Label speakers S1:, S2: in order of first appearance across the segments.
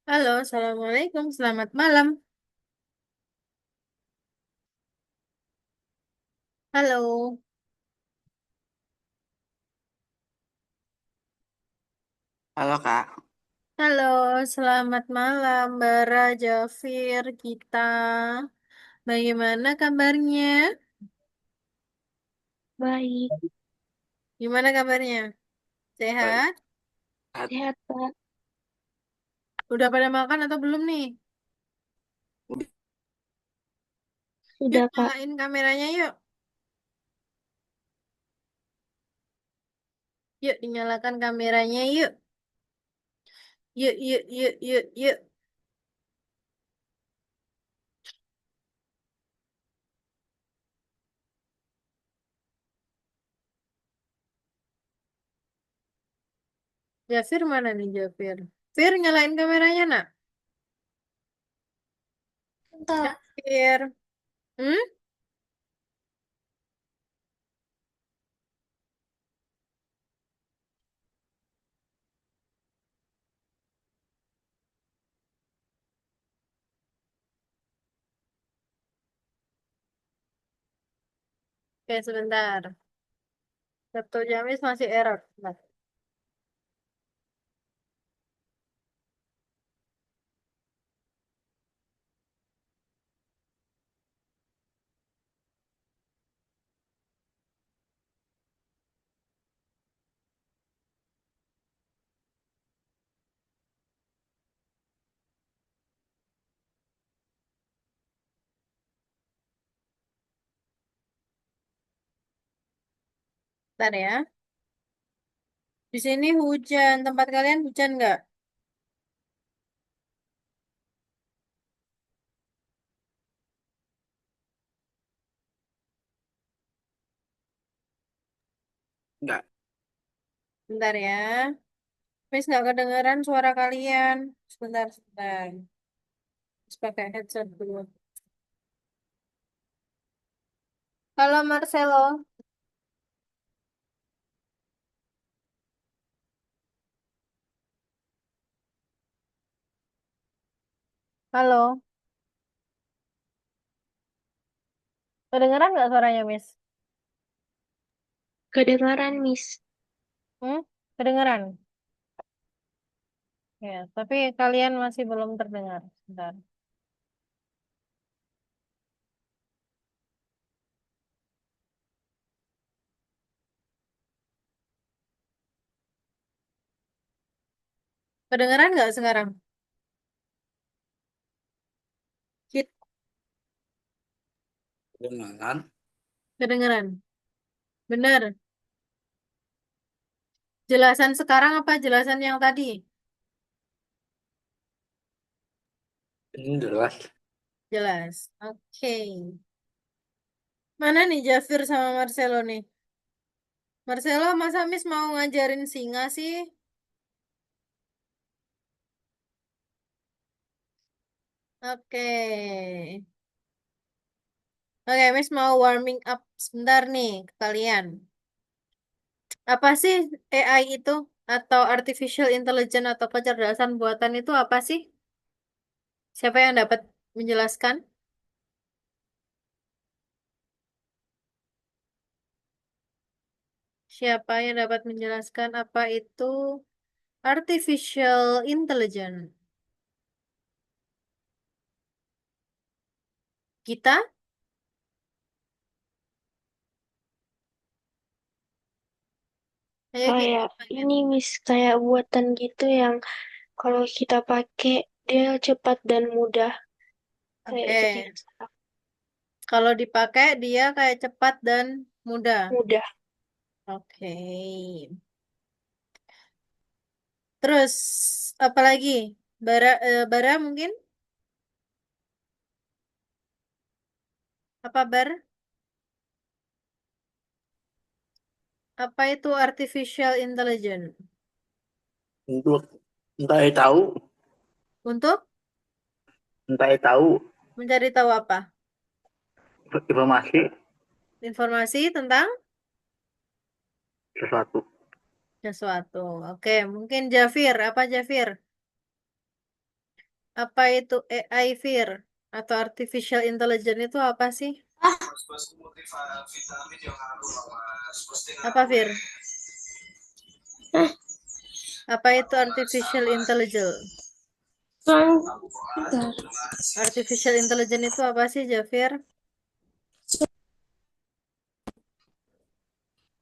S1: Halo, Assalamualaikum. Selamat malam. Halo.
S2: Halo Kak,
S1: Halo, selamat malam, Bara, Jafir, kita. Bagaimana kabarnya?
S2: baik.
S1: Gimana kabarnya?
S2: Baik.
S1: Sehat?
S2: Sehat Kak.
S1: Udah pada makan atau belum nih?
S2: Udah,
S1: Yuk,
S2: sudah Kak.
S1: nyalain kameranya yuk. Yuk, dinyalakan kameranya yuk. Yuk, yuk, yuk, yuk, yuk. Jafir mana nih, Jafir? Fir, nyalain kameranya, nak.
S2: Bentar.
S1: Jafir. Hmm? Oke, sebentar. Laptop Jamis masih error. Bentar. Bentar ya. Di sini hujan. Tempat kalian hujan nggak?
S2: Enggak.
S1: Bentar ya. Miss nggak kedengeran suara kalian. Sebentar, sebentar. Terus pakai headset dulu. Halo Marcelo. Halo. Kedengeran nggak suaranya, Miss?
S2: Kedengaran Miss.
S1: Hmm? Kedengeran? Ya, tapi kalian masih belum terdengar. Sebentar. Kedengeran nggak sekarang? Kit,
S2: Kedengaran.
S1: kedengeran. Bener. Jelasan sekarang apa jelasan yang tadi?
S2: Ini jelas.
S1: Jelas. Oke. Mana nih Jafir sama Marcelo nih? Marcelo, masa Miss mau ngajarin singa sih? Oke. Oke, Miss mau warming up sebentar nih ke kalian. Apa sih AI itu? Atau Artificial Intelligence atau kecerdasan buatan itu apa sih? Siapa yang dapat menjelaskan? Siapa yang dapat menjelaskan apa itu Artificial Intelligence? Kita? Ayo kita
S2: Kayak
S1: tanya.
S2: ini Miss, kayak buatan gitu yang kalau kita pakai dia cepat dan mudah. Kayak
S1: Oke.
S2: gitu.
S1: Kalau dipakai dia kayak cepat dan mudah.
S2: Mudah.
S1: Oke. Terus apa lagi? Bara mungkin? Apa bar? Apa itu artificial intelligence?
S2: Untuk entah tahu,
S1: Untuk
S2: entah tahu
S1: mencari tahu apa?
S2: informasi
S1: Informasi tentang
S2: sesuatu.
S1: sesuatu. Oke, mungkin Jafir. Apa Jafir? Apa itu AI, Fir? Atau artificial intelligence itu apa sih?
S3: Ah,
S1: Apa, Fir?
S2: Nah,
S1: Apa itu artificial intelligence?
S2: selang bentar.
S1: Artificial intelligence itu apa sih, Jafir?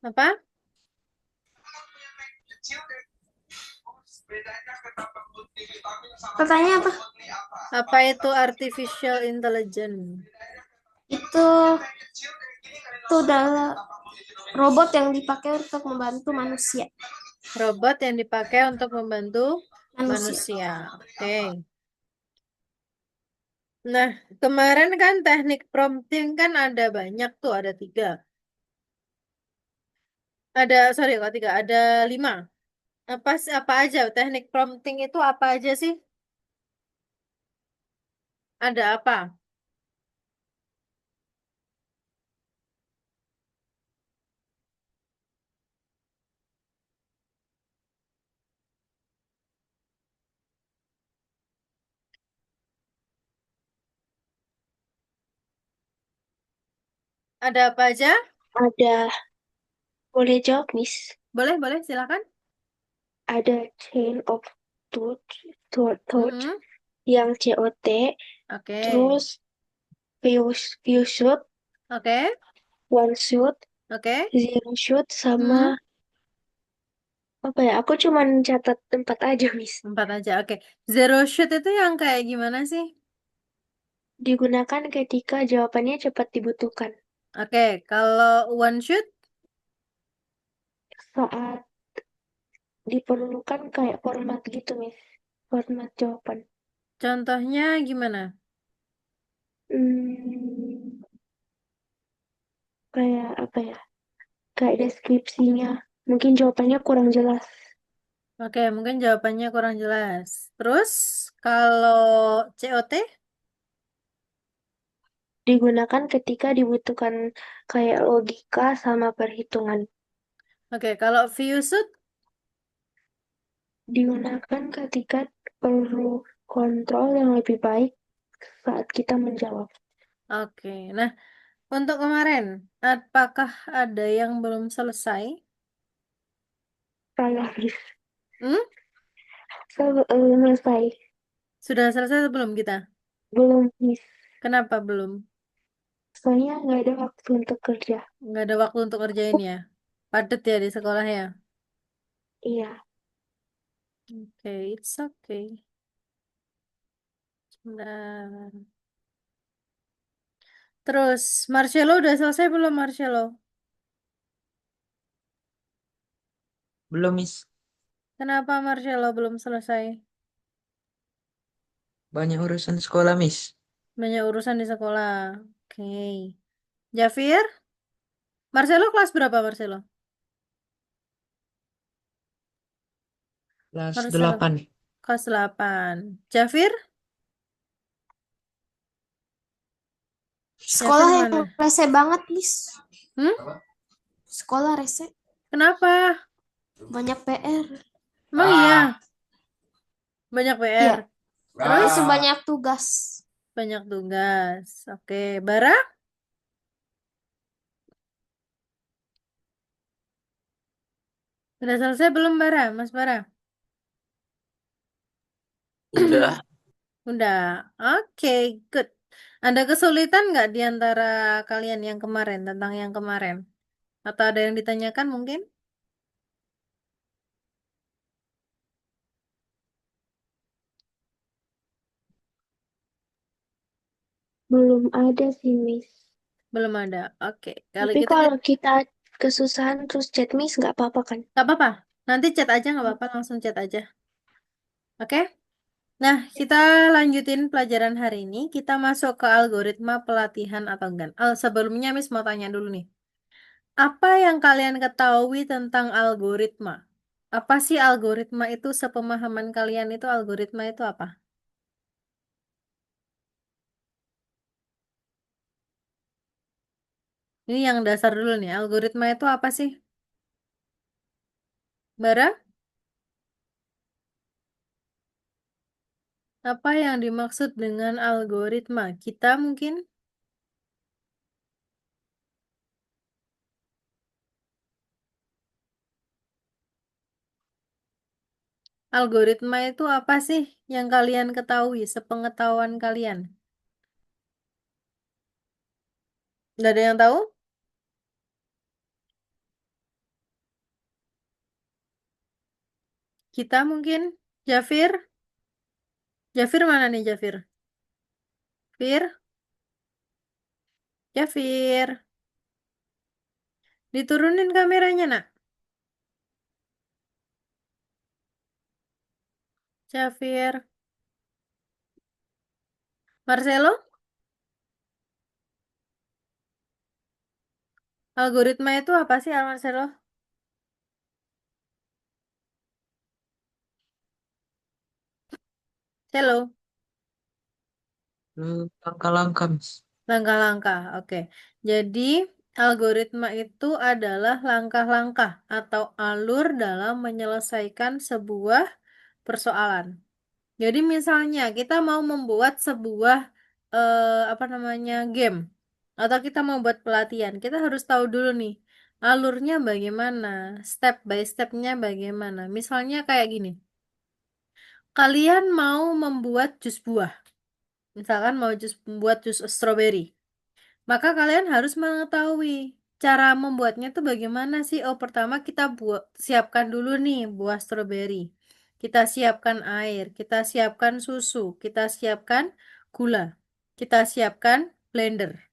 S1: Apa?
S3: Pertanyaannya apa?
S1: Apa itu artificial intelligence?
S3: Itu adalah robot yang dipakai untuk membantu manusia.
S1: Robot yang dipakai untuk membantu
S3: Manusia.
S1: manusia. Oke. Nah, kemarin kan teknik prompting kan ada banyak tuh, ada 3. Ada, sorry kok 3, ada 5. Apa aja teknik prompting itu apa aja sih? Ada apa? Ada apa aja?
S2: Ada, boleh jawab, Miss?
S1: Boleh, boleh, silakan.
S2: Ada chain of thought
S1: Mm-mm.
S2: yang COT,
S1: Oke.
S2: terus few shoot,
S1: Oke.
S2: one shoot,
S1: Oke.
S2: zero shoot, sama
S1: Mm-mm.
S2: apa ya? Aku cuman catat 4 aja, Miss.
S1: 4 aja. Oke. Zero shoot itu yang kayak gimana sih?
S2: Digunakan ketika jawabannya cepat dibutuhkan.
S1: Oke. Kalau one shoot,
S2: Saat diperlukan kayak format gitu, Miss. Format jawaban.
S1: contohnya gimana?
S2: Hmm, kayak apa ya? Kayak deskripsinya. Mungkin jawabannya kurang jelas.
S1: Oke, mungkin jawabannya kurang jelas. Terus, kalau COT?
S2: Digunakan ketika dibutuhkan kayak logika sama perhitungan.
S1: Oke, kalau view shoot?
S2: Digunakan ketika perlu kontrol yang lebih baik saat kita menjawab.
S1: Oke. Nah, untuk kemarin, apakah ada yang belum selesai?
S2: Saya
S1: Hmm?
S2: selesai.
S1: Sudah selesai atau belum kita?
S2: Belum, Miss.
S1: Kenapa belum?
S2: Soalnya nggak ada waktu untuk kerja.
S1: Nggak ada waktu untuk kerjain ya? Padat ya di sekolah ya?
S2: Iya,
S1: Oke, it's okay. Sebentar. Terus, Marcelo udah selesai belum, Marcelo?
S4: Belum, Miss.
S1: Kenapa Marcelo belum selesai?
S4: Banyak urusan sekolah, Miss.
S1: Banyak urusan di sekolah. Oke. Jafir? Marcelo kelas berapa, Marcelo?
S4: Kelas
S1: Marcelo
S4: 8.
S1: kelas 8. Jafir? Jafir
S3: Sekolah yang
S1: mana?
S3: rese banget, Miss.
S1: Hmm?
S3: Sekolah rese.
S1: Kenapa?
S3: Banyak PR.
S1: Emang iya, banyak PR.
S3: Iya,
S1: Terus
S3: sebanyak tugas.
S1: banyak tugas. Oke, Bara? Udah selesai belum, Bara? Mas Bara?
S4: Udah.
S1: Udah. Oke, good. Ada kesulitan nggak di antara kalian yang kemarin, tentang yang kemarin? Atau ada yang ditanyakan mungkin?
S2: belum ada sih, Miss.
S1: Belum ada. Oke, kalau
S2: Tapi
S1: gitu
S2: kalau kita kesusahan terus chat Miss nggak apa-apa kan?
S1: nggak apa-apa. Nanti chat aja nggak apa-apa, langsung chat aja. Oke? Nah, kita lanjutin pelajaran hari ini. Kita masuk ke algoritma pelatihan atau enggak. Sebelumnya, Miss mau tanya dulu nih. Apa yang kalian ketahui tentang algoritma? Apa sih algoritma itu? Sepemahaman kalian itu algoritma itu apa? Ini yang dasar dulu nih. Algoritma itu apa sih? Bara? Apa yang dimaksud dengan algoritma? Kita mungkin? Algoritma itu apa sih yang kalian ketahui, sepengetahuan kalian? Nggak ada yang tahu? Kita mungkin? Jafir? Jafir mana nih Jafir? Fir? Jafir? Diturunin kameranya nak? Jafir? Marcelo? Algoritma itu apa sih Marcelo? Hello?
S4: Langkah-langkah, Miss.
S1: Langkah-langkah, oke. Jadi, algoritma itu adalah langkah-langkah atau alur dalam menyelesaikan sebuah persoalan. Jadi, misalnya kita mau membuat sebuah apa namanya game, atau kita mau buat pelatihan, kita harus tahu dulu nih alurnya bagaimana, step by stepnya bagaimana. Misalnya kayak gini, kalian mau membuat jus buah, misalkan mau membuat jus stroberi. Maka kalian harus mengetahui cara membuatnya tuh bagaimana sih. Oh, pertama kita siapkan dulu nih buah stroberi. Kita siapkan air, kita siapkan susu, kita siapkan gula, kita siapkan blender.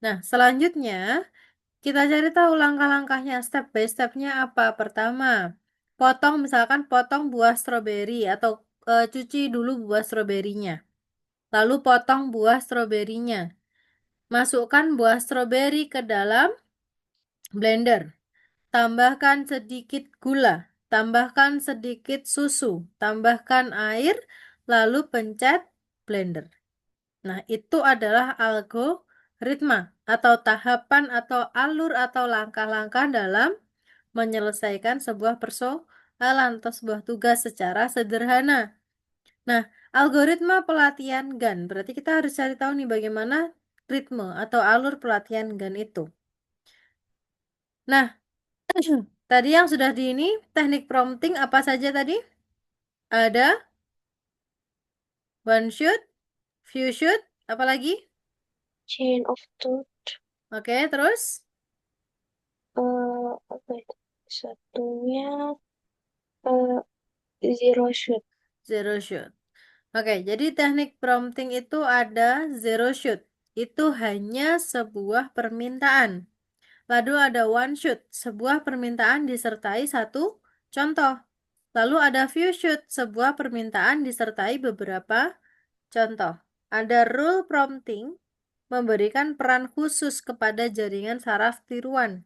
S1: Nah, selanjutnya kita cari tahu langkah-langkahnya, step by stepnya apa. Pertama, potong misalkan potong buah stroberi atau cuci dulu buah stroberinya. Lalu potong buah stroberinya. Masukkan buah stroberi ke dalam blender. Tambahkan sedikit gula. Tambahkan sedikit susu. Tambahkan air. Lalu pencet blender. Nah, itu adalah algoritma atau tahapan atau alur atau langkah-langkah dalam menyelesaikan sebuah persoalan atau sebuah tugas secara sederhana. Nah, algoritma pelatihan GAN. Berarti kita harus cari tahu nih bagaimana ritme atau alur pelatihan GAN itu. Nah, tadi yang sudah di ini, teknik prompting apa saja tadi? Ada one shoot, few shoot, apa lagi?
S2: Chain of thought.
S1: Oke, terus
S2: Apa itu? Satunya eh, zero shoot.
S1: zero shoot. Oke, jadi teknik prompting itu ada zero shoot. Itu hanya sebuah permintaan. Lalu ada one shoot, sebuah permintaan disertai satu contoh. Lalu ada few shoot, sebuah permintaan disertai beberapa contoh. Ada rule prompting, memberikan peran khusus kepada jaringan saraf tiruan.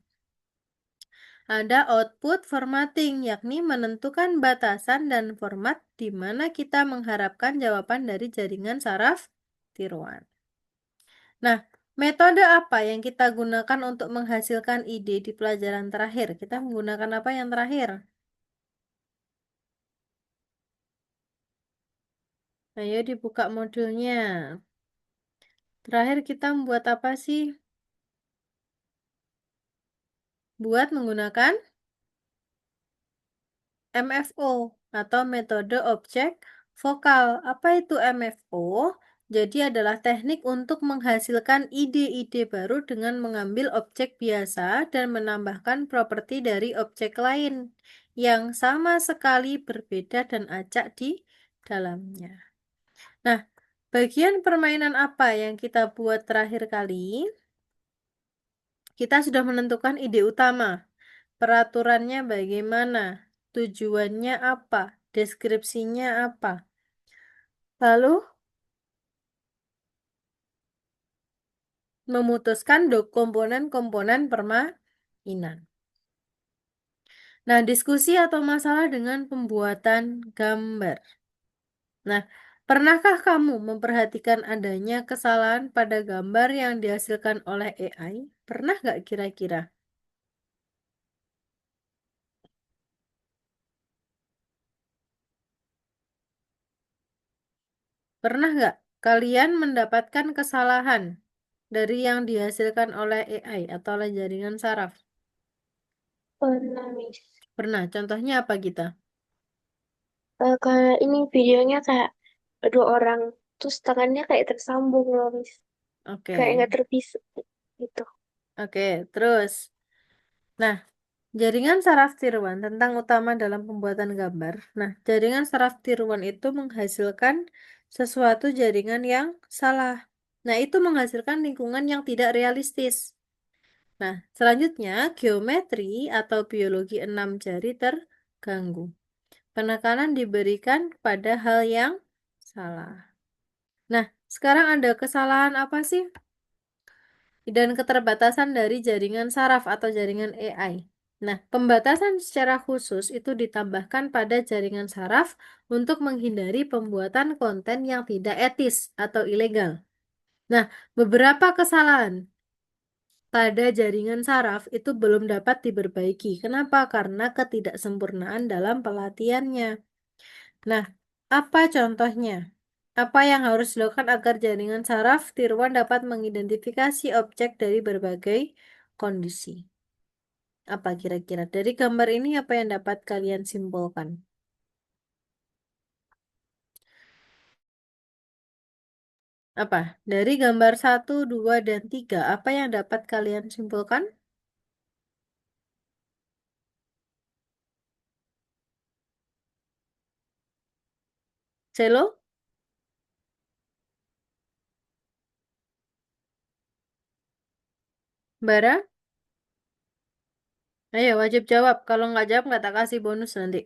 S1: Ada output formatting, yakni menentukan batasan dan format di mana kita mengharapkan jawaban dari jaringan saraf tiruan. Nah, metode apa yang kita gunakan untuk menghasilkan ide di pelajaran terakhir? Kita menggunakan apa yang terakhir? Ayo dibuka modulnya. Terakhir kita membuat apa sih? Buat menggunakan MFO atau metode objek vokal. Apa itu MFO? Jadi adalah teknik untuk menghasilkan ide-ide baru dengan mengambil objek biasa dan menambahkan properti dari objek lain yang sama sekali berbeda dan acak di dalamnya. Nah, bagian permainan apa yang kita buat terakhir kali? Kita sudah menentukan ide utama. Peraturannya bagaimana? Tujuannya apa? Deskripsinya apa? Lalu memutuskan komponen-komponen permainan. Nah, diskusi atau masalah dengan pembuatan gambar. Nah, pernahkah kamu memperhatikan adanya kesalahan pada gambar yang dihasilkan oleh AI? Pernah nggak kira-kira? Pernah nggak kalian mendapatkan kesalahan dari yang dihasilkan oleh AI atau oleh jaringan saraf?
S2: Pernah, Miss.
S1: Pernah. Contohnya apa kita?
S2: Kayak ini videonya kayak dua orang, terus tangannya kayak tersambung loh, Miss. Kayak
S1: Oke.
S2: nggak terpisah gitu.
S1: Oke, terus. Nah, jaringan saraf tiruan tentang utama dalam pembuatan gambar. Nah, jaringan saraf tiruan itu menghasilkan sesuatu jaringan yang salah. Nah, itu menghasilkan lingkungan yang tidak realistis. Nah, selanjutnya geometri atau biologi enam jari terganggu. Penekanan diberikan pada hal yang salah. Nah, sekarang ada kesalahan apa sih? Dan keterbatasan dari jaringan saraf atau jaringan AI. Nah, pembatasan secara khusus itu ditambahkan pada jaringan saraf untuk menghindari pembuatan konten yang tidak etis atau ilegal. Nah, beberapa kesalahan pada jaringan saraf itu belum dapat diperbaiki. Kenapa? Karena ketidaksempurnaan dalam pelatihannya. Nah, apa contohnya? Apa yang harus dilakukan agar jaringan saraf tiruan dapat mengidentifikasi objek dari berbagai kondisi? Apa kira-kira? Dari gambar ini apa yang dapat kalian simpulkan? Apa? Dari gambar satu, 2, dan 3, apa yang dapat kalian simpulkan? Celo? Bara? Ayo, wajib jawab. Kalau nggak jawab, nggak tak kasih bonus nanti.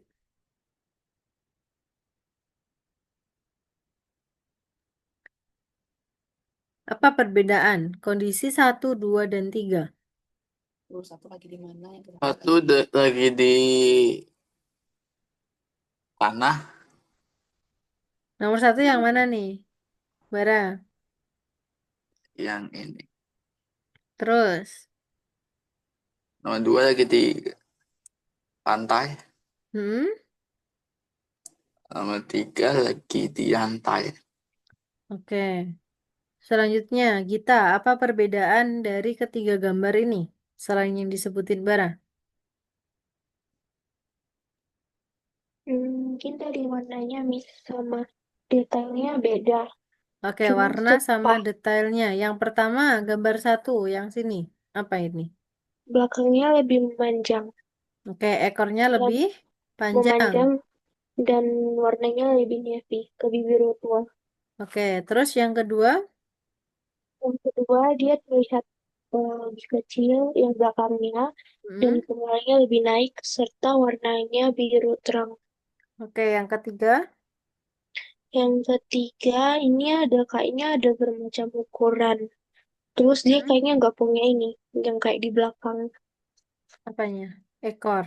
S1: Apa perbedaan kondisi satu, 2, dan 3?
S5: Satu lagi di tanah,
S1: Nomor satu yang mana nih? Bara.
S5: yang ini.
S1: Terus.
S5: Nomor dua lagi di pantai.
S1: Hmm?
S5: Nomor tiga lagi di lantai.
S1: Oke. Selanjutnya, Gita, apa perbedaan dari ketiga gambar ini? Selain yang disebutin Bara.
S2: Mungkin dari warnanya, Miss, sama detailnya beda.
S1: Oke,
S2: Cuma
S1: warna sama
S2: sumpah
S1: detailnya. Yang pertama, gambar satu, yang sini. Apa ini?
S2: belakangnya lebih memanjang,
S1: Oke, ekornya
S2: dan
S1: lebih panjang.
S2: memanjang dan warnanya lebih navy, lebih biru tua.
S1: Oke, terus yang kedua?
S2: Yang kedua, dia terlihat lebih kecil yang belakangnya dan
S1: Hmm.
S2: kepalanya lebih naik serta warnanya biru terang.
S1: Oke, yang ketiga?
S2: Yang ketiga, ini ada kayaknya ada bermacam ukuran. Terus dia
S1: Hmm.
S2: kayaknya nggak punya ini, yang kayak di belakang.
S1: Apanya? Ekor.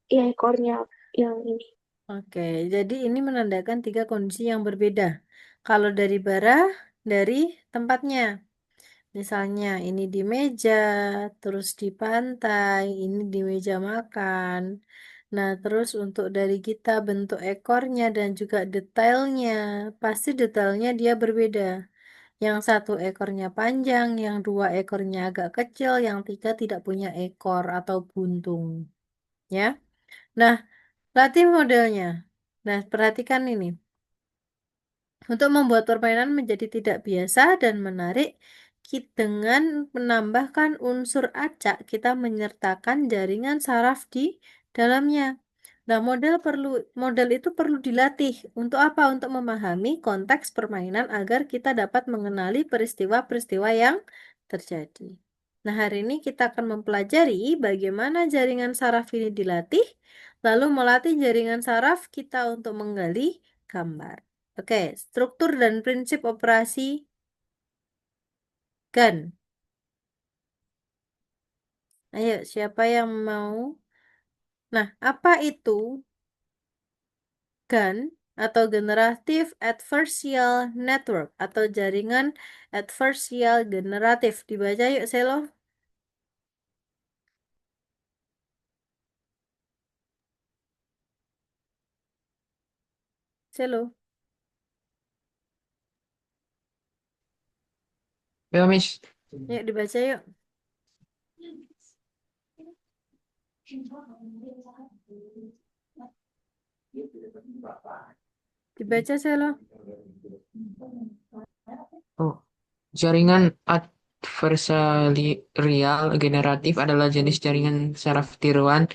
S2: Ya, ekornya yang ini.
S1: Oke, jadi ini menandakan tiga kondisi yang berbeda. Kalau dari bara, dari tempatnya. Misalnya ini di meja, terus di pantai, ini di meja makan. Nah, terus untuk dari kita bentuk ekornya dan juga detailnya, pasti detailnya dia berbeda. Yang satu ekornya panjang, yang dua ekornya agak kecil, yang tiga tidak punya ekor atau buntung. Ya, nah latih modelnya. Nah, perhatikan ini. Untuk membuat permainan menjadi tidak biasa dan menarik, dengan menambahkan unsur acak, kita menyertakan jaringan saraf di dalamnya. Nah, model itu perlu dilatih. Untuk apa? Untuk memahami konteks permainan agar kita dapat mengenali peristiwa-peristiwa yang terjadi. Nah, hari ini kita akan mempelajari bagaimana jaringan saraf ini dilatih, lalu melatih jaringan saraf kita untuk menggali gambar. Oke, struktur dan prinsip operasi GAN. Ayo, siapa yang mau? Nah, apa itu GAN atau Generative Adversarial Network atau jaringan adversarial generatif? Dibaca yuk, Selo. Selo.
S4: Ya, Miss.
S1: Yuk dibaca yuk. Dibaca Selo.
S4: Oh, jaringan adversarial generatif adalah jenis jaringan saraf tiruan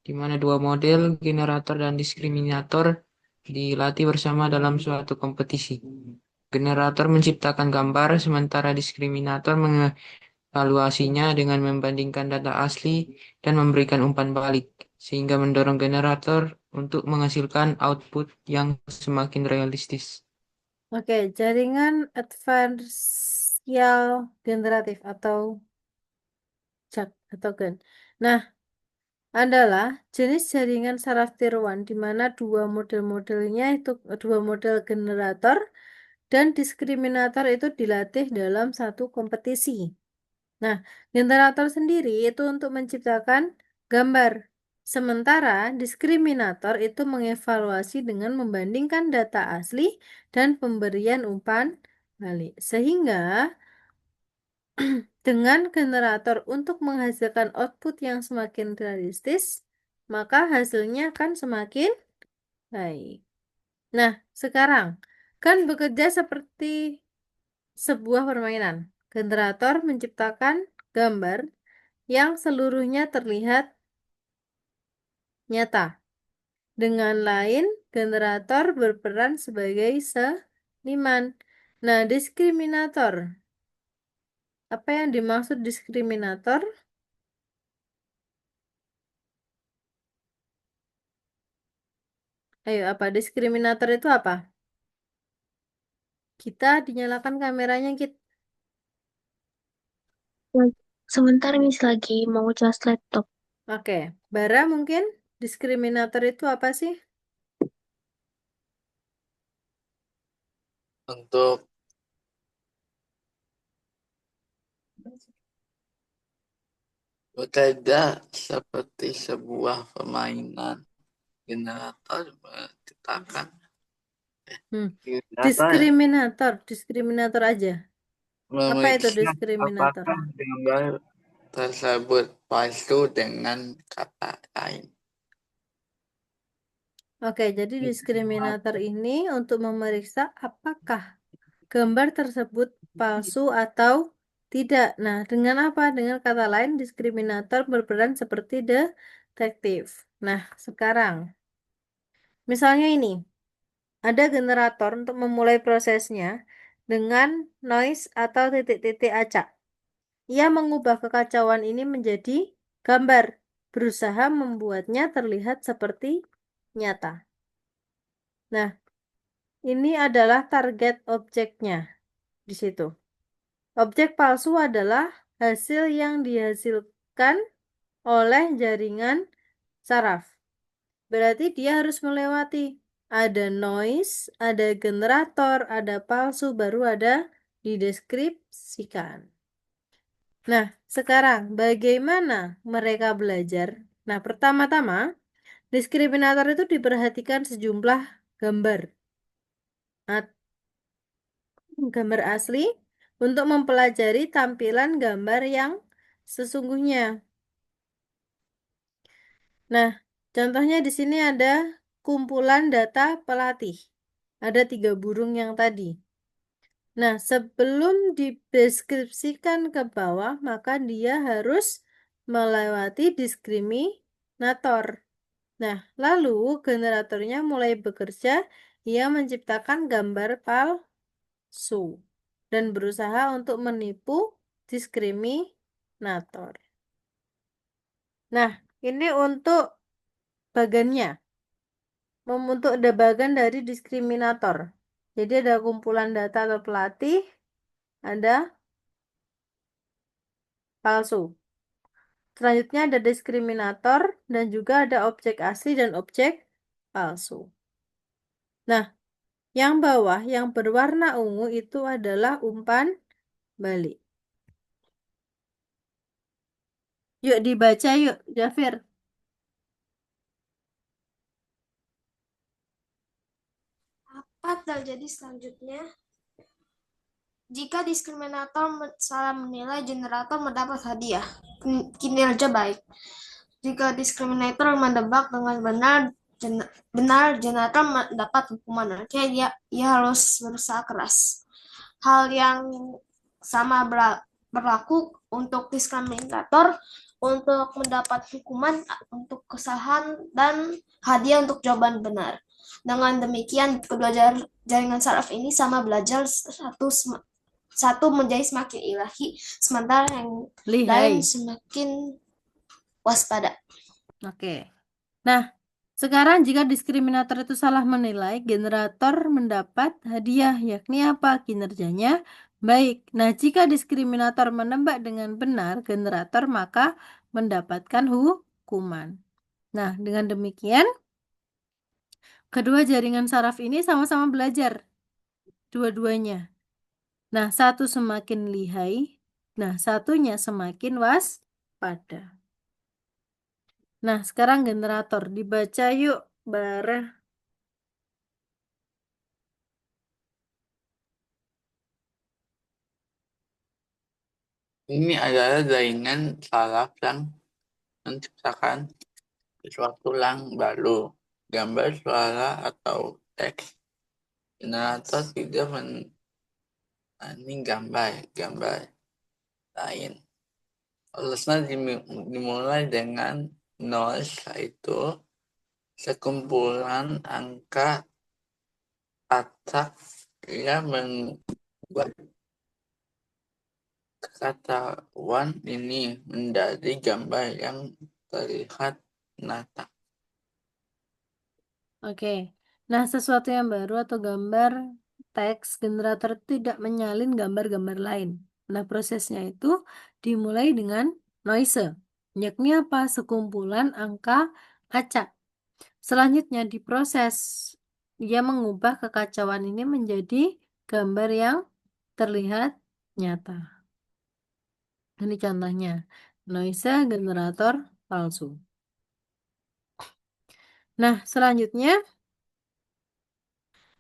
S4: di mana dua model, generator dan diskriminator, dilatih bersama dalam suatu kompetisi. Generator menciptakan gambar, sementara diskriminator mengevaluasinya dengan membandingkan data asli dan memberikan umpan balik, sehingga mendorong generator untuk menghasilkan output yang semakin realistis.
S1: Oke, jaringan adversarial generatif atau JAG atau GAN. Nah, adalah jenis jaringan saraf tiruan di mana dua model generator dan diskriminator itu dilatih dalam satu kompetisi. Nah, generator sendiri itu untuk menciptakan gambar. Sementara diskriminator itu mengevaluasi dengan membandingkan data asli dan pemberian umpan balik. Sehingga dengan generator untuk menghasilkan output yang semakin realistis, maka hasilnya akan semakin baik. Nah, sekarang kan bekerja seperti sebuah permainan. Generator menciptakan gambar yang seluruhnya terlihat nyata. Dengan lain, generator berperan sebagai seniman. Nah, diskriminator. Apa yang dimaksud diskriminator? Ayo, apa diskriminator itu apa? Kita dinyalakan kameranya, Kit.
S2: Sebentar Miss lagi mau cas laptop.
S1: Oke, Bara mungkin diskriminator itu apa sih?
S5: Untuk bekerja seperti sebuah permainan, generator menciptakan
S1: Hmm.
S5: generator
S1: Diskriminator aja. Apa itu
S5: memeriksa
S1: diskriminator?
S5: apakah gambar tersebut palsu dengan kata lain.
S1: Oke, jadi diskriminator ini untuk memeriksa apakah gambar tersebut palsu atau tidak. Nah, dengan apa? Dengan kata lain, diskriminator berperan seperti detektif. Nah, sekarang, misalnya ini, ada generator untuk memulai prosesnya dengan noise atau titik-titik acak. Ia mengubah kekacauan ini menjadi gambar, berusaha membuatnya terlihat seperti nyata. Nah, ini adalah target objeknya di situ. Objek palsu adalah hasil yang dihasilkan oleh jaringan saraf. Berarti dia harus melewati ada noise, ada generator, ada palsu, baru ada dideskripsikan. Nah, sekarang bagaimana mereka belajar? Nah, pertama-tama, diskriminator itu diperhatikan sejumlah gambar. Gambar asli untuk mempelajari tampilan gambar yang sesungguhnya. Nah, contohnya di sini ada kumpulan data pelatih. Ada 3 burung yang tadi. Nah, sebelum dideskripsikan ke bawah, maka dia harus melewati diskriminator. Nah, lalu generatornya mulai bekerja, ia menciptakan gambar palsu dan berusaha untuk menipu diskriminator. Nah, ini untuk bagannya. Untuk ada bagan dari diskriminator. Jadi ada kumpulan data atau pelatih, ada palsu. Selanjutnya ada diskriminator dan juga ada objek asli dan objek palsu. Nah, yang bawah yang berwarna ungu itu adalah umpan balik. Yuk dibaca yuk, Jafir.
S3: Apa terjadi selanjutnya? Jika diskriminator salah menilai, generator mendapat hadiah. Kinerja baik. Jika diskriminator menebak dengan benar, generator mendapat hukuman. Oke, ia harus berusaha keras. Hal yang sama berlaku untuk diskriminator untuk mendapat hukuman untuk kesalahan dan hadiah untuk jawaban benar. Dengan demikian, kedua jaringan saraf ini sama belajar satu menjadi semakin ilahi, sementara yang lain
S1: Lihai.
S3: semakin waspada.
S1: Oke. Nah, sekarang jika diskriminator itu salah menilai, generator mendapat hadiah, yakni apa? Kinerjanya baik. Nah, jika diskriminator menebak dengan benar, generator maka mendapatkan hukuman. Nah, dengan demikian, kedua jaringan saraf ini sama-sama belajar, dua-duanya. Nah, satu semakin lihai, nah satunya semakin waspada. Nah, sekarang generator dibaca yuk, Bara.
S5: Ini adalah jaringan saraf yang menciptakan sesuatu yang baru, gambar, suara, atau teks. Generator tidak ini gambar lain. Prosesnya dimulai dengan noise, yaitu sekumpulan angka acak yang membuat keketahuan ini menjadi gambar yang terlihat nyata.
S1: Oke. Nah, sesuatu yang baru atau gambar teks generator tidak menyalin gambar-gambar lain. Nah, prosesnya itu dimulai dengan noise, yakni apa? Sekumpulan angka acak. Selanjutnya diproses. Dia mengubah kekacauan ini menjadi gambar yang terlihat nyata. Ini contohnya. Noise generator palsu. Nah, selanjutnya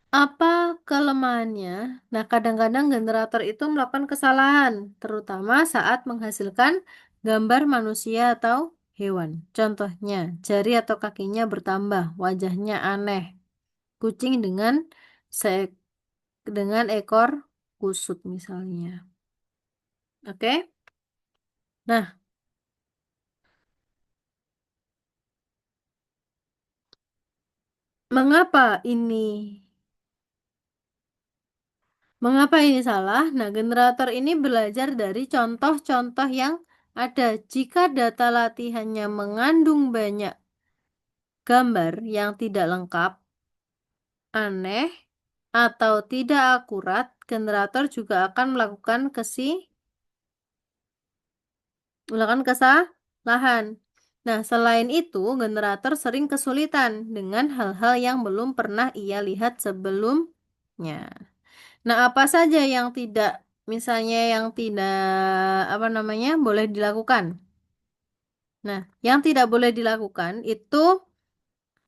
S1: apa kelemahannya? Nah, kadang-kadang generator itu melakukan kesalahan, terutama saat menghasilkan gambar manusia atau hewan. Contohnya, jari atau kakinya bertambah, wajahnya aneh, kucing dengan ekor kusut misalnya. Oke? Nah, mengapa ini Mengapa ini salah? Nah, generator ini belajar dari contoh-contoh yang ada. Jika data latihannya mengandung banyak gambar yang tidak lengkap, aneh, atau tidak akurat, generator juga akan melakukan kesalahan. Nah, selain itu, generator sering kesulitan dengan hal-hal yang belum pernah ia lihat sebelumnya. Nah, apa saja yang misalnya yang tidak, boleh dilakukan? Nah, yang tidak boleh dilakukan itu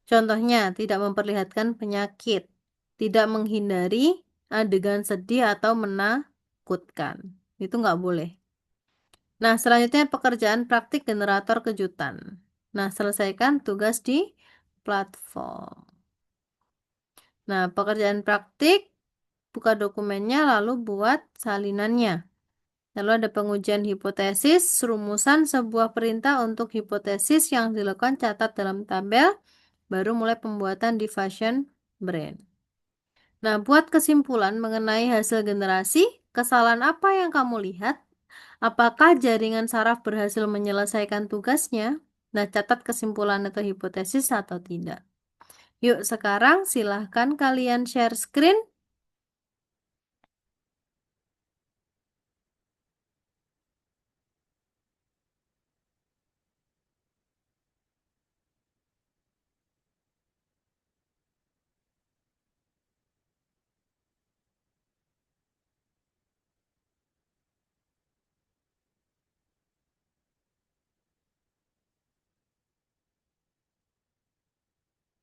S1: contohnya tidak memperlihatkan penyakit, tidak menghindari adegan sedih atau menakutkan. Itu nggak boleh. Nah, selanjutnya pekerjaan praktik generator kejutan. Nah, selesaikan tugas di platform. Nah, pekerjaan praktik, buka dokumennya lalu buat salinannya. Lalu ada pengujian hipotesis, rumusan sebuah perintah untuk hipotesis yang dilakukan catat dalam tabel, baru mulai pembuatan diffusion brain. Nah, buat kesimpulan mengenai hasil generasi, kesalahan apa yang kamu lihat? Apakah jaringan saraf berhasil menyelesaikan tugasnya? Nah, catat kesimpulan atau hipotesis atau tidak. Yuk, sekarang silahkan kalian share screen.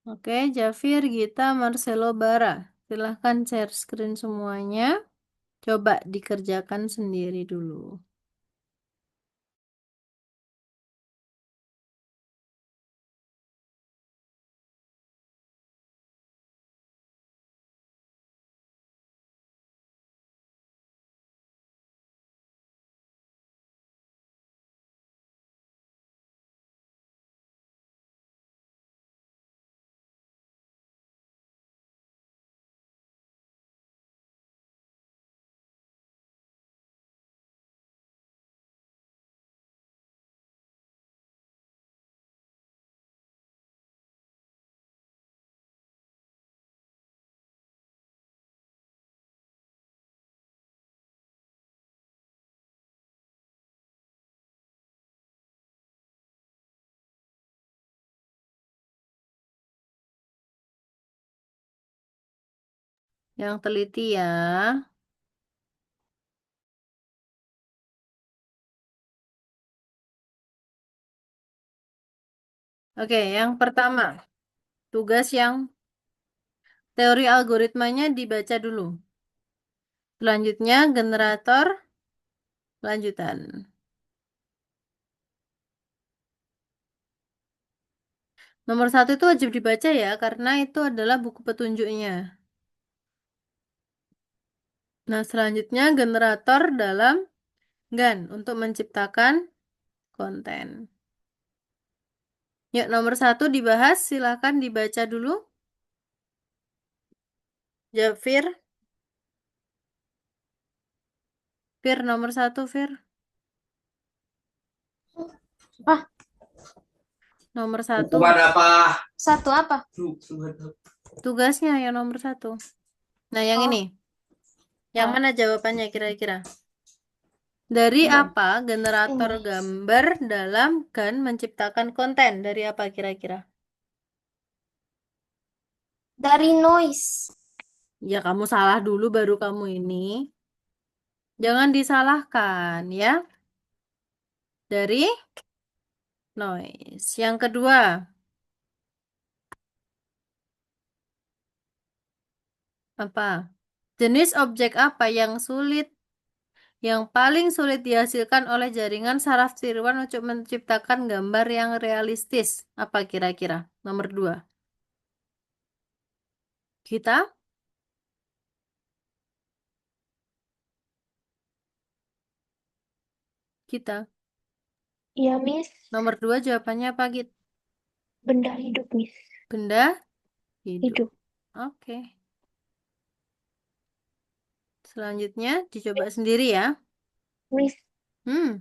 S1: Oke, Jafir, Gita, Marcelo, Bara. Silahkan share screen semuanya. Coba dikerjakan sendiri dulu. Yang teliti ya. Oke, yang pertama. Tugas yang teori algoritmanya dibaca dulu. Selanjutnya generator lanjutan. Nomor 1 itu wajib dibaca ya, karena itu adalah buku petunjuknya. Nah, selanjutnya generator dalam GAN untuk menciptakan konten. Yuk, nomor 1 dibahas, silahkan dibaca dulu. Jawab, Fir. Fir, nomor 1, Fir.
S3: Ah,
S1: Nomor 1.
S6: Hukuman apa?
S3: satu apa?
S1: Tugasnya yang nomor 1. Nah, yang
S3: Oh.
S1: ini. Yang
S3: Oh.
S1: mana jawabannya kira-kira? Dari
S3: Iya.
S1: apa generator
S3: Ini.
S1: gambar dalam GAN menciptakan konten? Dari apa kira-kira?
S3: Dari noise.
S1: Ya, kamu salah dulu baru kamu ini. Jangan disalahkan ya. Dari noise. Yang kedua. Apa? Jenis objek apa yang paling sulit dihasilkan oleh jaringan saraf tiruan untuk menciptakan gambar yang realistis? Apa kira-kira? Nomor 2. Kita? Kita.
S2: Iya, Miss.
S1: Nomor 2 jawabannya apa, Git?
S2: Benda hidup, Miss.
S1: Benda hidup.
S2: Hidup.
S1: Oke. Selanjutnya dicoba sendiri ya.
S2: Miss,
S1: Hmm,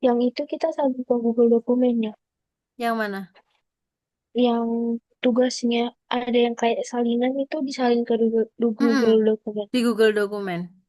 S2: yang itu kita salin ke Google Dokumen ya.
S1: yang mana?
S2: Yang tugasnya ada yang kayak salinan itu disalin ke Google
S1: Hmm,
S2: Dokumen.
S1: di Google Dokumen.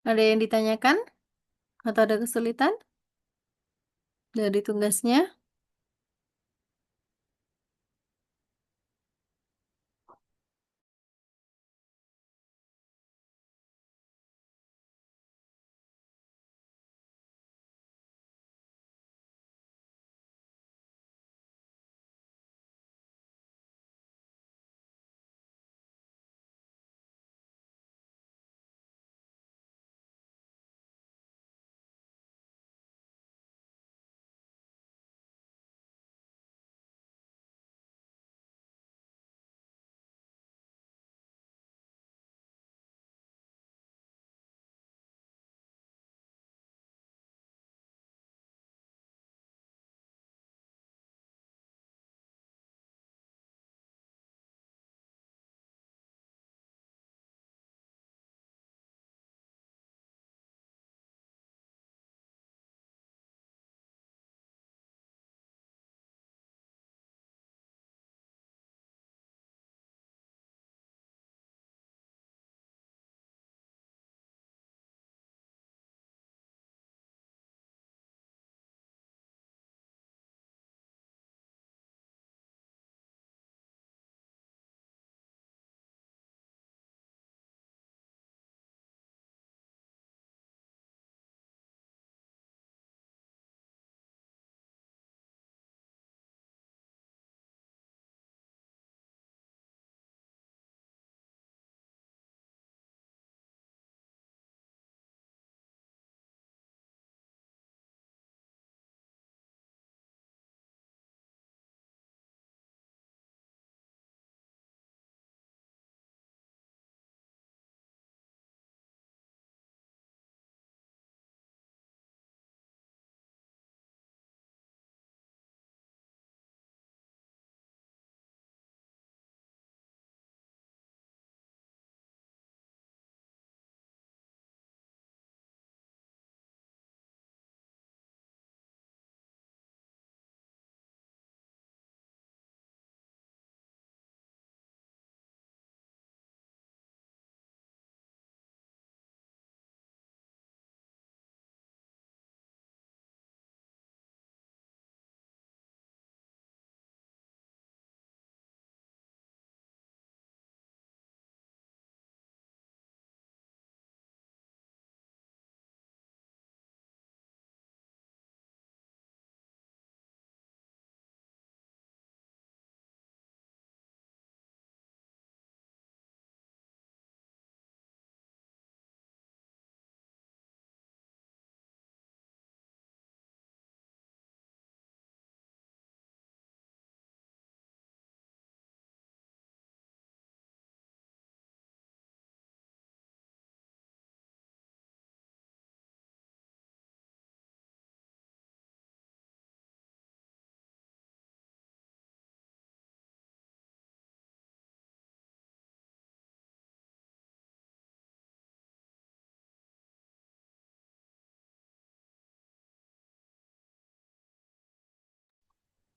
S1: Ada yang ditanyakan atau ada kesulitan dari tugasnya?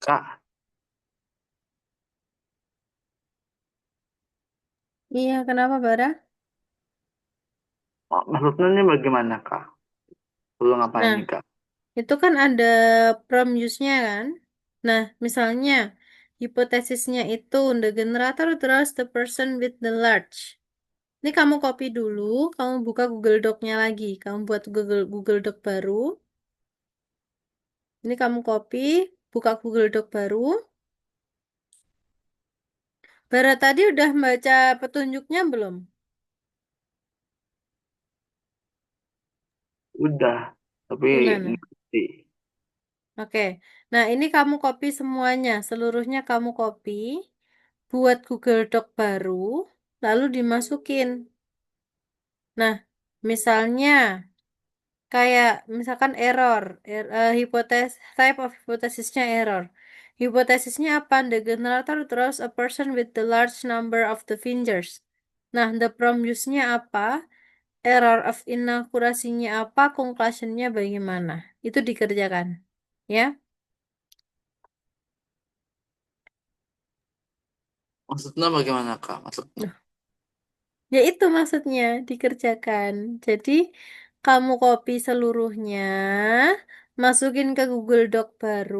S5: Kak,
S1: Iya, kenapa, Bara?
S5: maksudnya ini bagaimana, Kak? Perlu ngapain
S1: Nah,
S5: nih, Kak?
S1: itu kan ada prom use-nya kan? Nah, misalnya hipotesisnya itu the generator draws the person with the large. Ini kamu copy dulu, kamu buka Google Doc-nya lagi. Kamu buat Google Doc baru. Ini kamu copy, buka Google Doc baru. Bara tadi udah baca petunjuknya belum?
S5: Udah, tapi
S1: Gimana?
S5: ngerti.
S1: Oke. Nah, ini kamu copy semuanya, seluruhnya kamu copy, buat Google Doc baru, lalu dimasukin. Nah, misalnya kayak misalkan error, type of hipotesisnya error. Hipotesisnya apa? The generator draws a person with the large number of the fingers. Nah, the prompt use-nya apa? Error of inakurasinya apa? Conclusion-nya bagaimana? Itu dikerjakan. Ya.
S5: Maksudnya bagaimana, Kak? Maksudnya.
S1: Ya itu maksudnya dikerjakan. Jadi kamu copy seluruhnya, masukin ke Google Doc baru,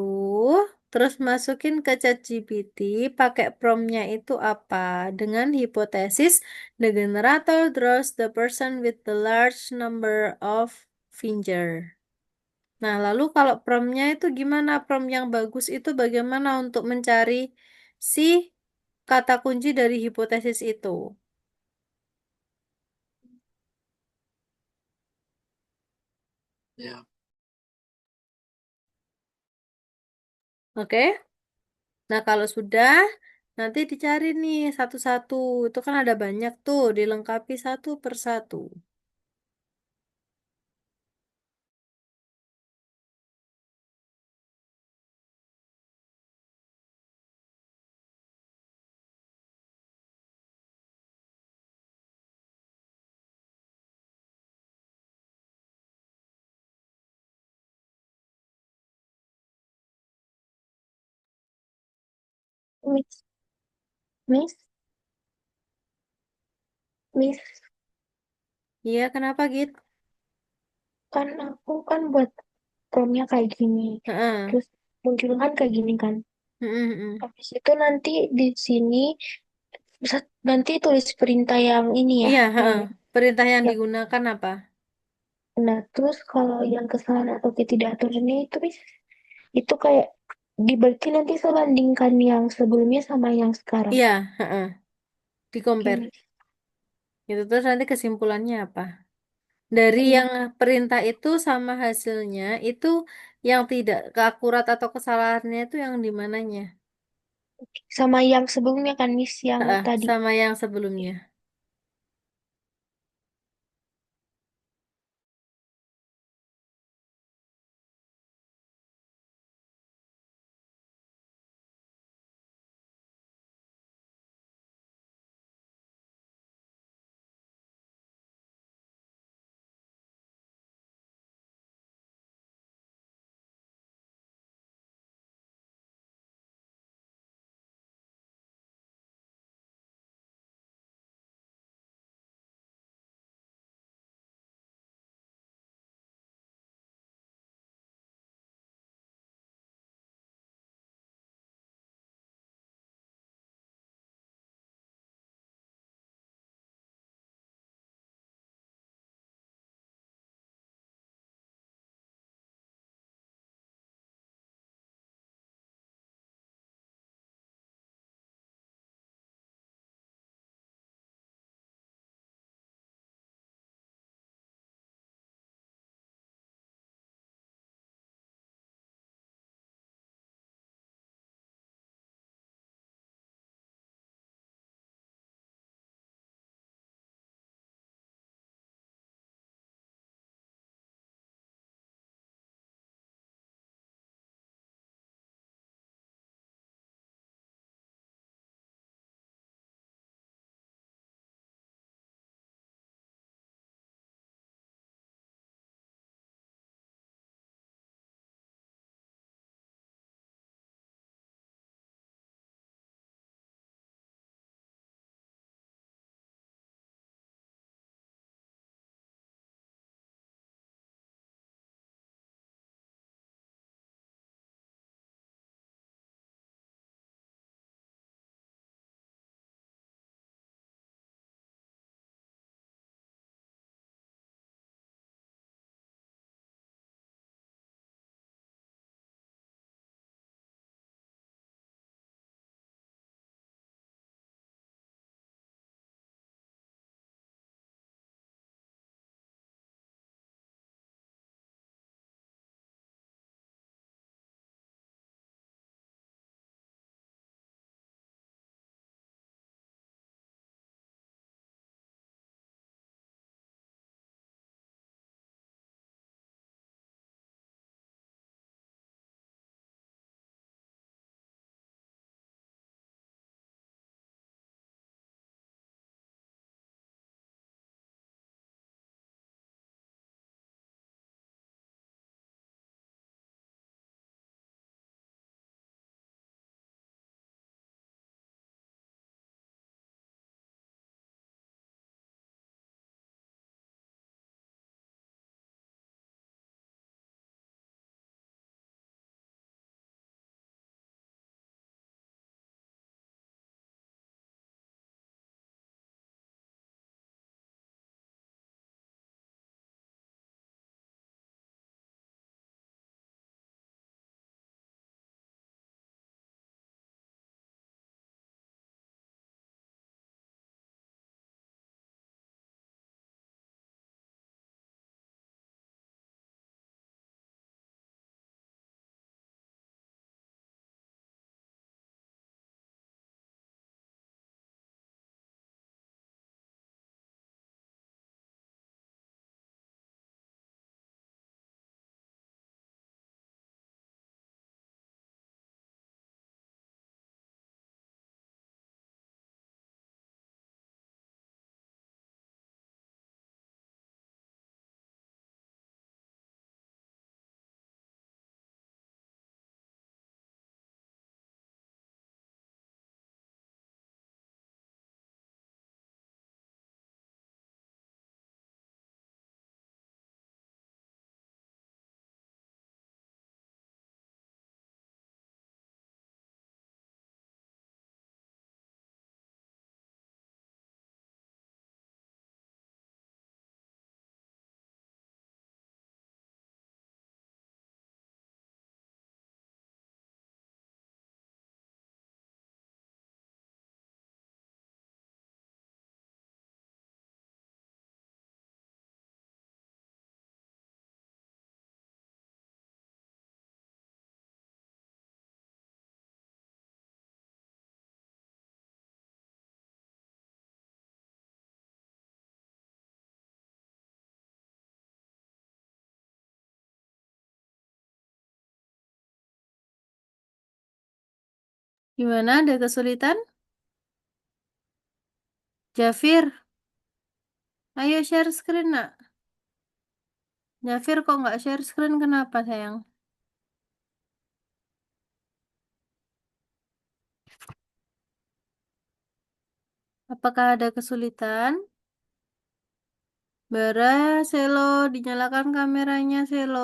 S1: terus masukin ke ChatGPT, pakai promptnya itu apa? Dengan hipotesis the generator draws the person with the large number of finger. Nah, lalu kalau promptnya itu gimana? Prompt yang bagus itu bagaimana untuk mencari si kata kunci dari hipotesis itu?
S5: Ya.
S1: Oke? Nah, kalau sudah, nanti dicari nih satu-satu. Itu kan ada banyak tuh, dilengkapi satu per satu.
S2: Miss, Miss, Miss,
S1: Iya, kenapa gitu?
S2: kan aku kan buat promnya kayak gini.
S1: Heeh.
S2: Terus muncul kan kayak gini kan.
S1: Heeh, heeh.
S2: Habis itu nanti di sini bisa nanti tulis perintah yang ini ya,
S1: Iya,
S2: yang
S1: heeh. Perintah yang
S2: yang
S1: digunakan apa?
S2: benar. Terus kalau yang kesalahan atau ketidakaturannya itu Miss, itu kayak dibagi nanti saya bandingkan yang sebelumnya sama yang sekarang.
S1: Iya, heeh. Di
S2: Oke,
S1: compare.
S2: Miss.
S1: Itu terus nanti kesimpulannya apa? Dari
S2: Iya,
S1: yang perintah itu sama hasilnya, itu yang tidak keakurat atau kesalahannya itu yang di mananya?
S2: sama yang sebelumnya kan Miss yang
S1: Heeh,
S2: tadi.
S1: sama yang sebelumnya. Gimana? Ada kesulitan? Jafir, ayo share screen nak. Jafir kok nggak share screen kenapa sayang? Apakah ada kesulitan? Bara, Selo, dinyalakan kameranya Selo.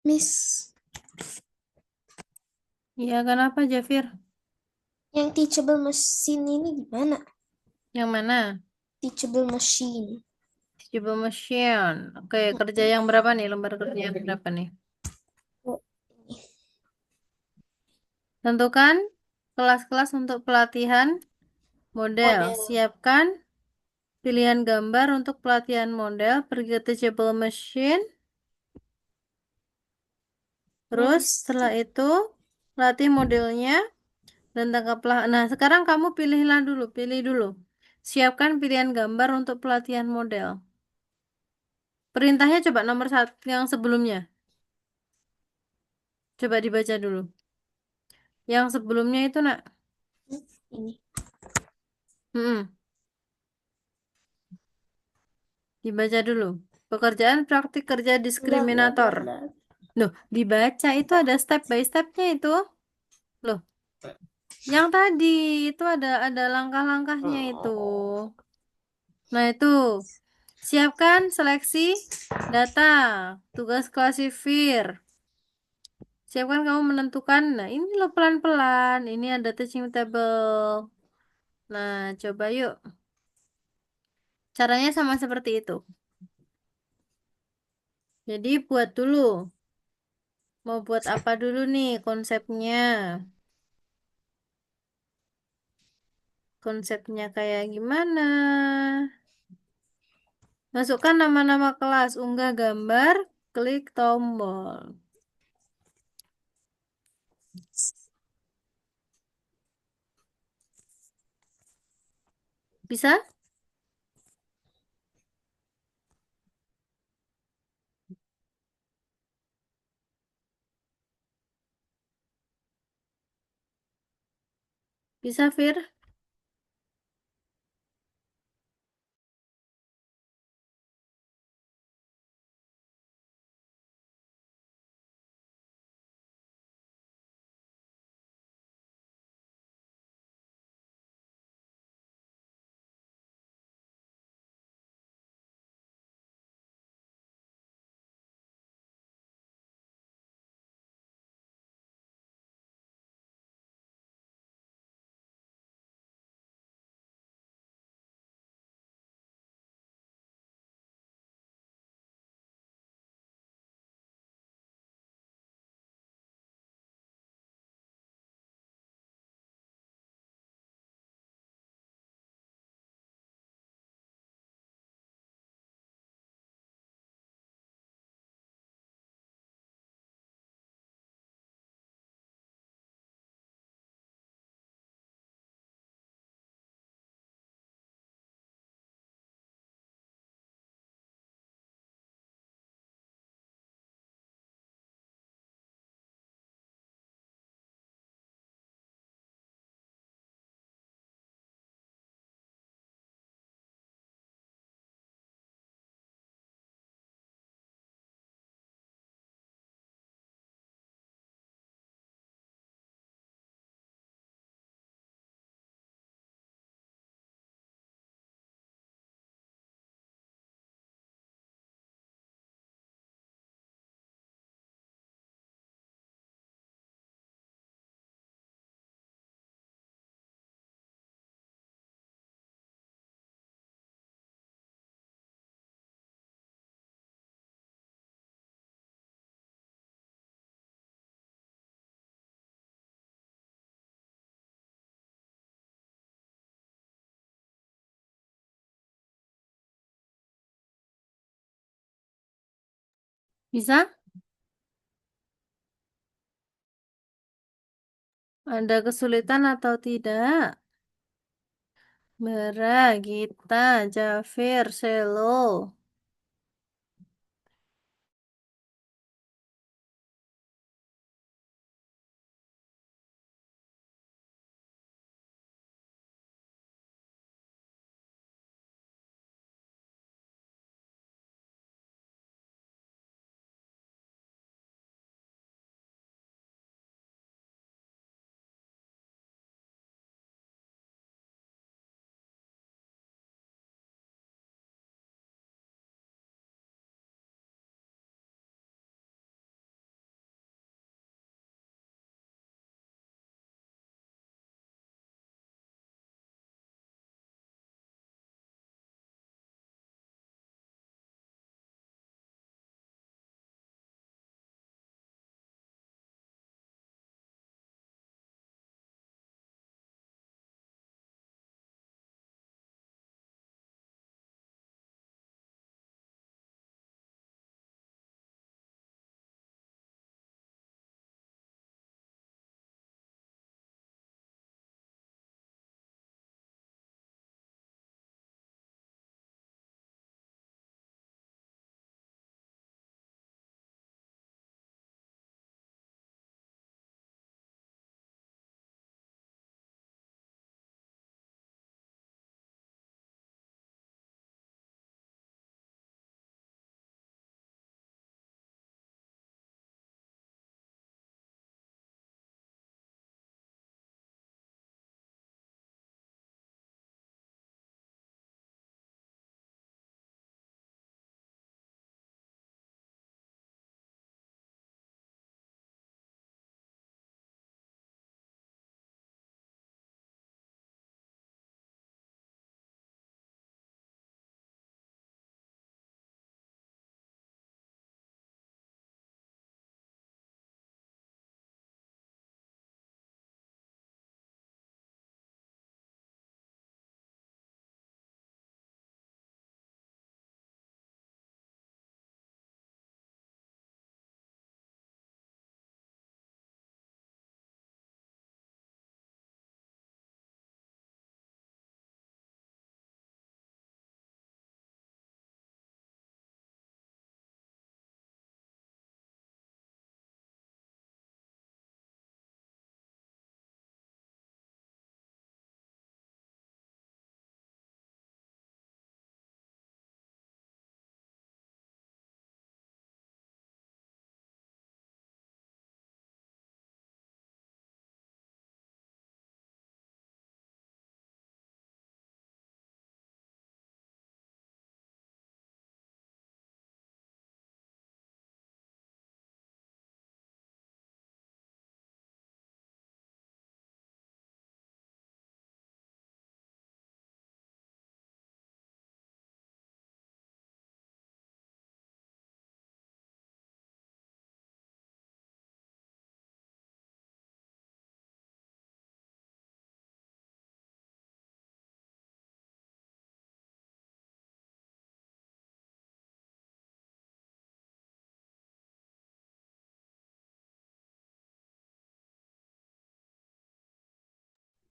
S3: Miss,
S1: Iya, kenapa Jafir?
S3: yang teachable machine ini gimana?
S1: Yang mana?
S3: Teachable machine.
S1: Coba machine. Oke, kerja yang berapa nih? Lembar kerja yang berapa nih?
S3: Oh, ini.
S1: Tentukan kelas-kelas untuk pelatihan model. Siapkan pilihan gambar untuk pelatihan model. Pergi ke Teachable Machine. Terus setelah itu latih modelnya dan tangkaplah. Nah, sekarang kamu pilih dulu. Siapkan pilihan gambar untuk pelatihan model. Perintahnya coba nomor satu yang sebelumnya. Coba dibaca dulu. Yang sebelumnya itu nak.
S3: Ini.
S1: Mm-mm. Dibaca dulu. Pekerjaan praktik kerja diskriminator. Loh, dibaca itu ada step by stepnya itu. Loh, yang tadi itu ada langkah-langkahnya itu. Nah, itu. Siapkan seleksi data. Tugas klasifir. Siapkan kamu menentukan. Nah, ini lo pelan-pelan. Ini ada teaching table. Nah, coba yuk. Caranya sama seperti itu. Jadi buat dulu. Mau buat apa dulu nih konsepnya? Konsepnya kayak gimana? Masukkan nama-nama kelas, unggah gambar, klik tombol. Bisa? Bisa, Fir? Bisa? Ada kesulitan atau tidak? Bara, Gita, Jafir, Selo.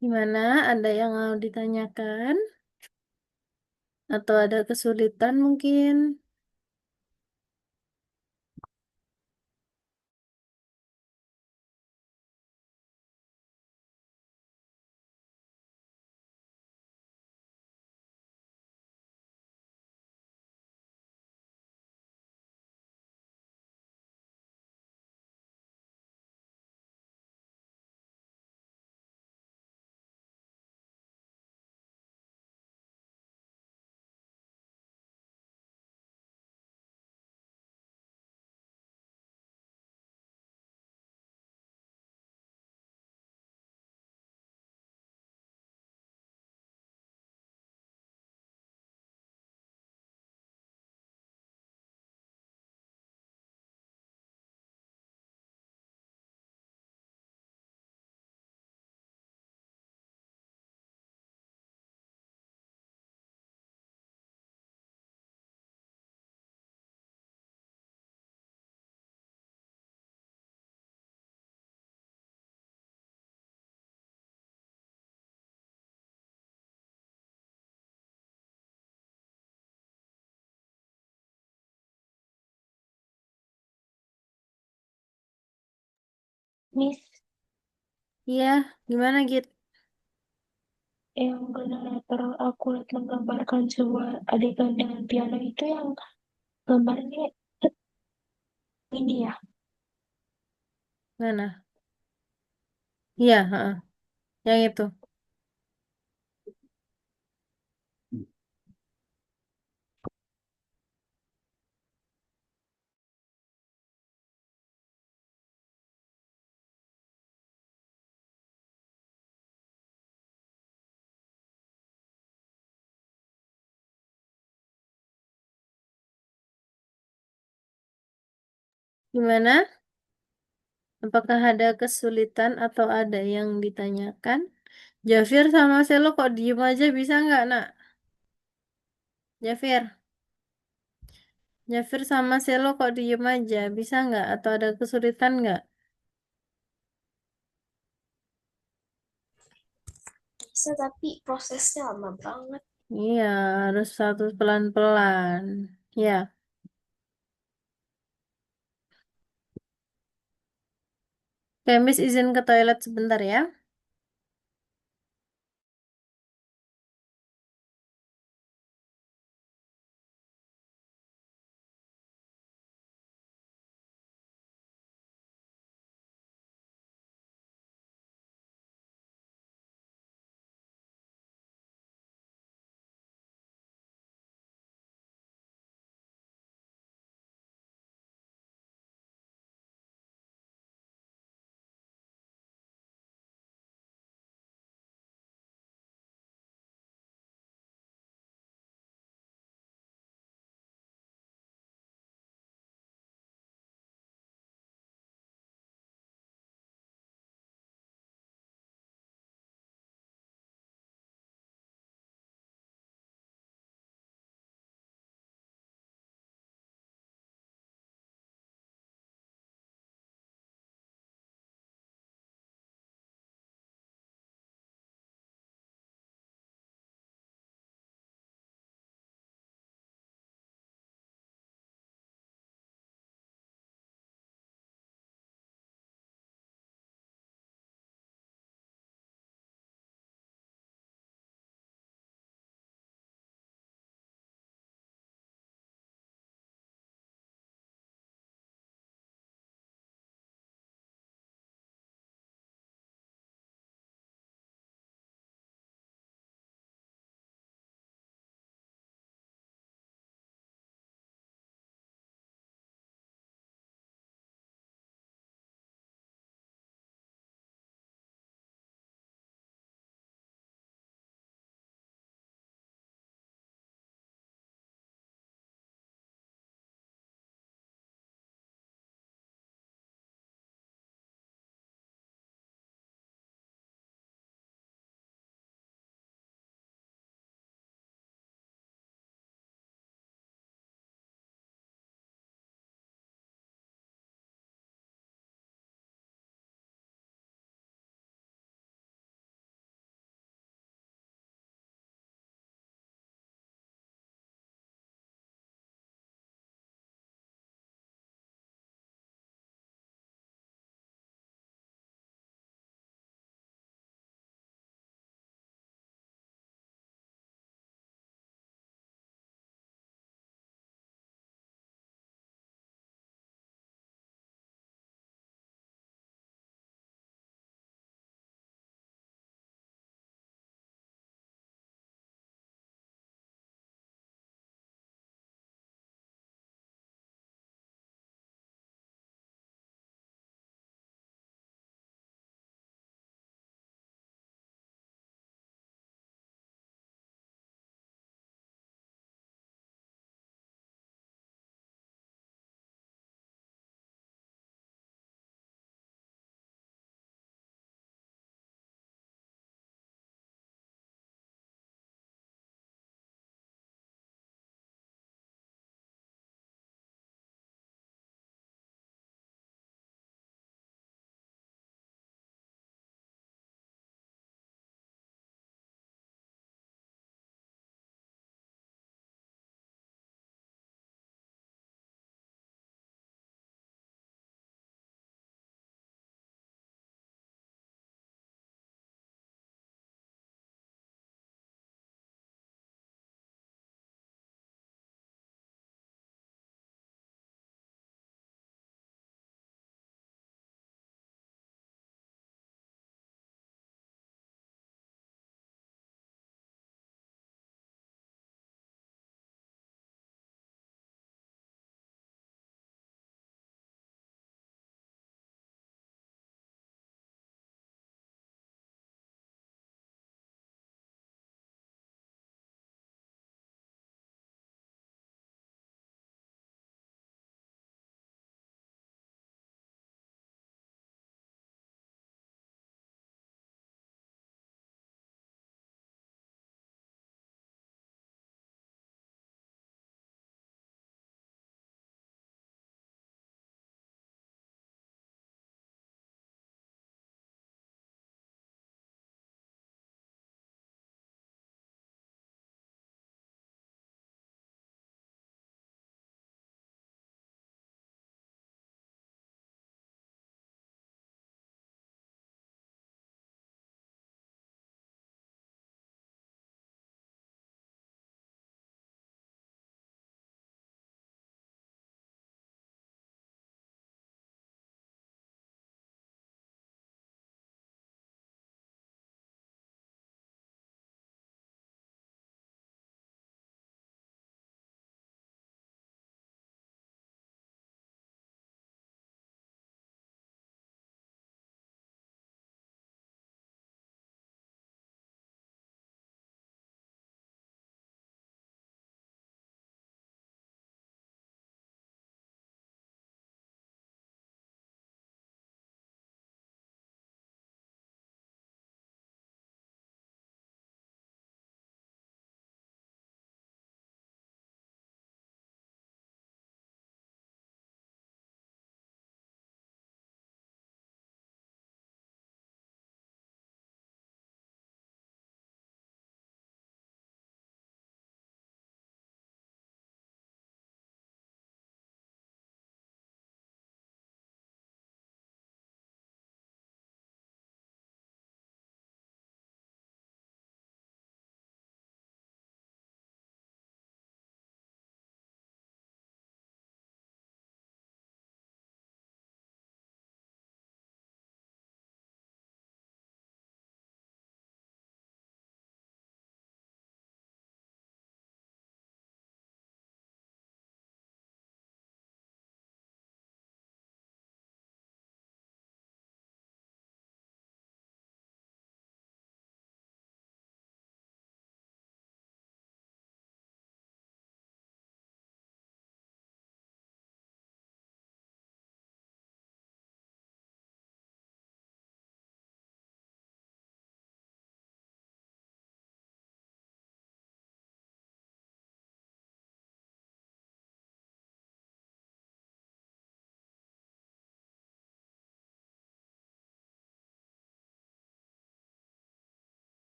S1: Gimana? Ada yang mau ditanyakan? Atau ada kesulitan mungkin?
S2: Miss,
S1: Iya, gimana Git?
S2: yang generator akurat menggambarkan sebuah adegan dengan piano itu yang gambarnya ini ya.
S1: Mana? Iya, heeh. Yang itu. Gimana? Apakah ada kesulitan atau ada yang ditanyakan? Jafir sama Selo kok diem aja bisa nggak, nak? Jafir. Jafir sama Selo kok diem aja bisa nggak? Atau ada kesulitan nggak?
S3: Bisa, tapi prosesnya lama banget.
S1: Iya, harus satu pelan-pelan. Ya, Kemis izin ke toilet sebentar ya.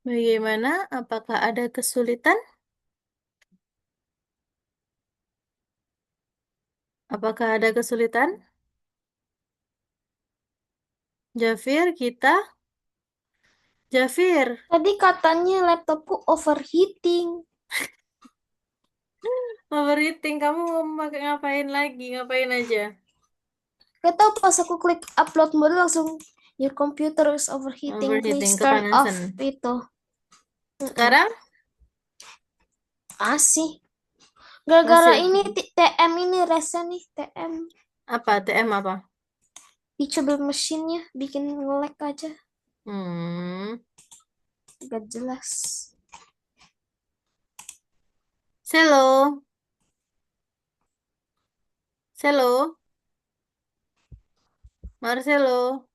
S1: Bagaimana? Apakah ada kesulitan? Apakah ada kesulitan? Jafir, kita? Jafir,
S3: Tadi katanya laptopku overheating.
S1: overheating. Kamu mau ngapain lagi? Ngapain aja?
S3: Gak tau pas aku klik upload mode langsung your computer is overheating.
S1: Overheating,
S3: Please turn off
S1: kepanasan.
S3: itu. Mm-mm.
S1: Sekarang
S3: Asih. Gara-gara
S1: masih
S3: ini TM ini rese nih TM.
S1: apa? TM apa?
S3: Teachable machine-nya bikin nge-lag aja.
S1: Hmm.
S3: Gak jelas.
S1: Selo, Selo, Marcelo.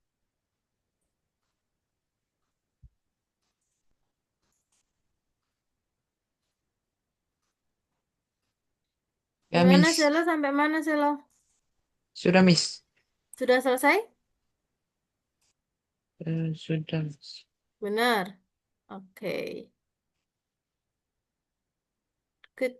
S4: Ya,
S1: Gimana
S4: Miss.
S1: Selo? Sampai mana Selo?
S4: Sudah, Miss.
S1: Sudah selesai?
S4: Sudah, Miss.
S1: Benar. Oke. Good.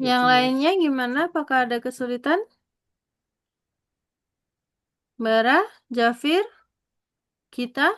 S1: Yang lainnya gimana? Apakah ada kesulitan? Bara, Jafir, kita?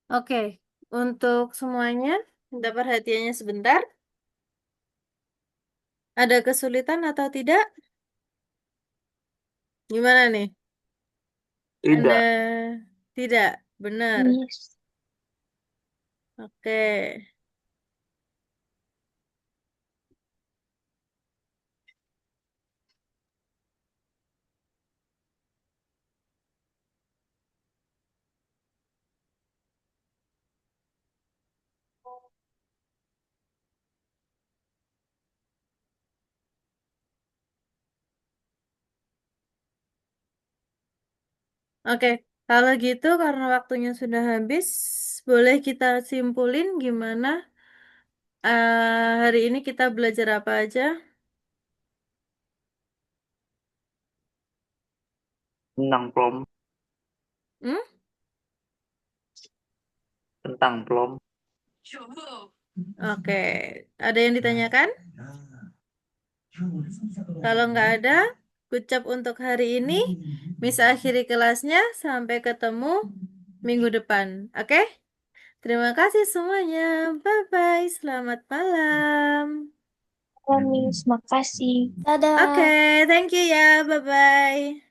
S1: Oke, untuk semuanya, minta perhatiannya sebentar. Ada kesulitan atau tidak? Gimana nih? Anda
S5: Tidak.
S1: tidak benar.
S2: Miss.
S1: Oke. Oke, kalau gitu karena waktunya sudah habis, boleh kita simpulin gimana hari ini kita belajar apa aja?
S5: Tentang plom.
S1: Hmm?
S5: Tentang plom.
S1: Oke, ada yang ditanyakan? Kalau nggak ada, ucap untuk hari ini. Bisa akhiri kelasnya. Sampai ketemu minggu depan. Oke? Terima kasih semuanya. Bye-bye. Selamat malam.
S2: Miss, makasih.
S3: Dadah.
S1: Oke, thank you ya. Bye-bye.